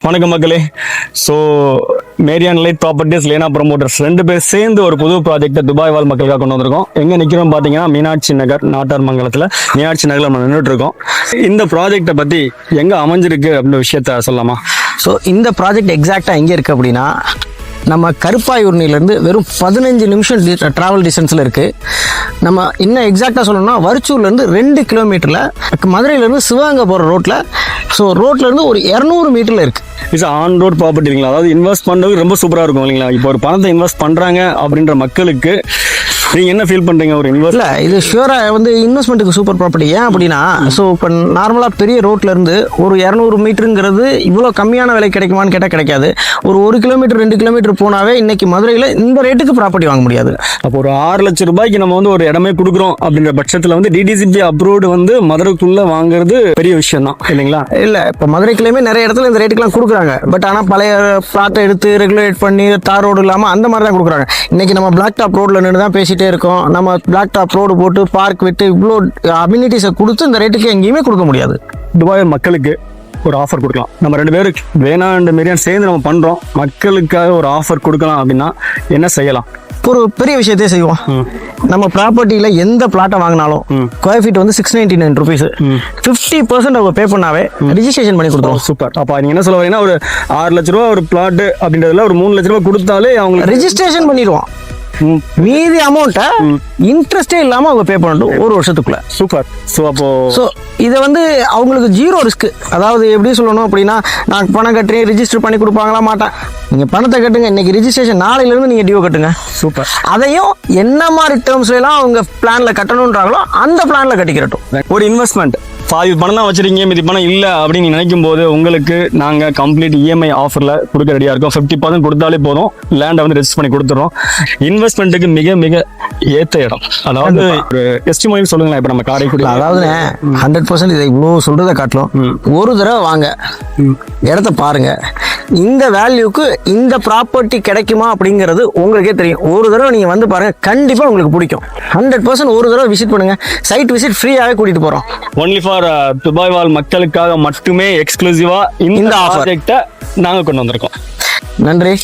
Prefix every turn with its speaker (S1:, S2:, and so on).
S1: வணக்கம் மக்களே. So Marian light properties, Lena promoters ரெண்டு பேர் சேர்ந்து ஒரு புது ப்ராஜெக்டை துபாய் வாழ் மக்களுக்காக கொண்டு வந்திருக்கோம். எங்கே நிற்கிறோம் பார்த்தீங்கன்னா மீனாட்சி நகர், நாட்டார் மங்கலத்தில் மீனாட்சி நகரில் நம்ம நின்றுட்டு இருக்கோம். இந்த ப்ராஜெக்டை பற்றி எங்கே அமைஞ்சிருக்கு அப்படின்ற விஷயத்த சொல்லலாமா?
S2: ஸோ இந்த ப்ராஜெக்ட் எக்ஸாக்டாக எங்கே இருக்குது அப்படின்னா, நம்ம கருப்பாயூர்னிலேருந்து வெறும் 15 நிமிஷம் ட்ராவல் டிஸ்டன்ஸில் இருக்குது. நம்ம இன்னும் எக்ஸாக்டாக சொல்லணும்னா வரிச்சூர்லேருந்து 2 கிலோமீட்டரில், மதுரையிலேருந்து சிவகங்கை போகிற ரோட்டில், ஸோ ரோட்லேருந்து ஒரு 200 மீட்டரில் இருக்குது.
S1: இட்ஸ் ஆன் ரோட் ப்ராப்பர்ட்டி இல்லைங்களா? அதாவது இன்வெஸ்ட் பண்ணுறது ரொம்ப சூப்பராக இருக்கும் இல்லைங்களா? இப்போ ஒரு பணத்தை இன்வெஸ்ட் பண்ணுறாங்க அப்படின்ற மக்களுக்கு நீங்கள் என்ன ஃபீல் பண்ணுறீங்க? ஒரு இன்வெஸ்ட்
S2: இல்லை, இது ஷியூராக வந்து இன்வெஸ்ட்மெண்ட்டுக்கு சூப்பர் ப்ராப்பர்ட்டி. ஏன் அப்படின்னா, ஸோ இப்போ நார்மலாக பெரிய ரோட்லேருந்து ஒரு 200 மீட்டருங்கிறது இவ்வளோ கம்மியான விலை கிடைக்குமான்னு கேட்டால் கிடைக்காது. ஒரு 1 கிலோமீட்டர் 2 கிலோமீட்டர் போனாவே இன்னைக்கு மதுரையில் இந்த ரேட்டுக்கு ப்ராப்பர்ட்டி வாங்க முடியாது.
S1: அப்போ ஒரு 6 லட்சம் ரூபாய்க்கு நம்ம வந்து ஒரு இடமே கொடுக்குறோம் அப்படின்ற பட்சத்தில் வந்து டிடிசிபி அப்ரூவ்டு வந்து மதுரைக்குள்ளே வாங்குறது பெரிய விஷயம் தான் இல்லைங்களா?
S2: இல்லை, இப்போ மதுரைக்குள்ளேயுமே நிறைய இடத்துல இந்த ரேட்டுக்குலாம் கொடுக்குறாங்க. பட் ஆனால் பழைய பிளாட்டை எடுத்து ரெகுலேட் பண்ணி தார் ரோடு இல்லாமல் அந்த மாதிரி தான் கொடுக்குறாங்க. இன்னைக்கு நம்ம பிளாக் டாப் ரோடில் நின்று தான் பேசிட்டே இருக்கோம். நம்ம பிளாக் டாப் ரோடு போட்டு பார்க் விட்டு இவ்வளோ அம்யூனிட்டிஸை கொடுத்து இந்த ரேட்டுக்கு எங்கேயுமே கொடுக்க முடியாது.
S1: துபாய் மக்களுக்கு ஒரு ஆஃபர் கொடுக்கலாம். நம்ம 2 பேரும் வேணாண்டு மாரியான் சேர்ந்து நம்ம பண்ணுறோம். மக்களுக்காக ஒரு ஆஃபர் கொடுக்கலாம் அப்படின்னா என்ன செய்யலாம்?
S2: ஒரு பெரிய விஷயத்தையே செய்வோம். நம்ம ப்ராப்பர்ட்டியில் எந்த பிளாட்டை வாங்கினாலும் ஸ்கொயர் ஃபீட் வந்து 699 ருபீஸ். 50% அவங்க பே பண்ணாவே ரிஜிஸ்ட்ரேஷன் பண்ணி கொடுத்துருவோம்.
S1: சூப்பர். அப்போ நீங்கள் என்ன சொல்ல வரீங்கன்னா, ஒரு 6 லட்ச ரூபா ஒரு பிளாட் அப்படின்றதுல ஒரு 3 லட்ச ரூபா கொடுத்தாலே அவங்க
S2: ரிஜிஸ்ட்ரேஷன் பண்ணிடுவோம். மீதி அமௌண்ட்டை இன்ட்ரெஸ்டே இல்லாமல் அவங்க பே பண்ணட்டும் 1 வருஷத்துக்குள்ள.
S1: சூப்பர். ஸோ
S2: இதை வந்து அவங்களுக்கு 0 ரிஸ்க். அதாவது எப்படி சொல்லணும் அப்படின்னா, நான் பணம் கட்டுறேன், ரிஜிஸ்டர் பண்ணி கொடுப்பாங்களா? மாட்டேன். நீங்கள் பணத்தை கட்டுங்க, இன்னைக்கு ரிஜிஸ்ட்ரேஷன், நாளையிலேருந்து நீங்கள் டியூ கட்டுங்க.
S1: சூப்பர்.
S2: அதையும் என்ன மாதிரி டேர்ம்ஸ் எல்லாம் அவங்க பிளான்ல கட்டணுன்றாங்களோ அந்த பிளான்ல கட்டிக்கிறட்டும்.
S1: ஒரு இன்வெஸ்ட்மெண்ட் பாதி பணம் தான் வச்சிருக்கீங்க, மீதி பணம் இல்லை அப்படின்னு நினைக்கும் போது உங்களுக்கு நாங்கள் கம்ப்ளீட் இஎம்ஐ ஆஃபரில் கொடுக்க ரெடியாக இருக்கோம். 50% கொடுத்தாலே போதும், லேண்டை வந்து ரெஜிஸ்டர் பண்ணி கொடுத்துறோம். இன்வெஸ்ட்மெண்ட்டுக்கு மிக மிக ஏற்ற இடம். அதாவது ஒரு எஸ்டிமேட் சொல்லுங்களேன். இப்போ நம்ம காரைக்குடி,
S2: அதாவது 100% இதை இவ்வளோ சொல்றதை காட்டலாம். ஒரு தடவை வாங்க, இடத்த பாருங்க, இந்த வேல்யூக்கு இந்த ப்ராப்பர்ட்டி கிடைக்குமா அப்படிங்கிறது உங்களுக்கே தெரியும். ஒரு தடவை நீங்க வந்து பாருங்க, கண்டிப்பா உங்களுக்கு பிடிக்கும். 100% ஒரு தடவை விசிட் பண்ணுங்க. சைட் விசிட் ஃப்ரீயாவே கூட்டிட்டு போறோம்.
S1: ஒன்லி ஃபார் துபாய் வாழ் மக்களுக்காக மட்டுமே எக்ஸ்க்ளூசிவா இந்த ப்ராஜெக்டை நாங்கள் கொண்டு வந்திருக்கோம்.
S2: நன்றி.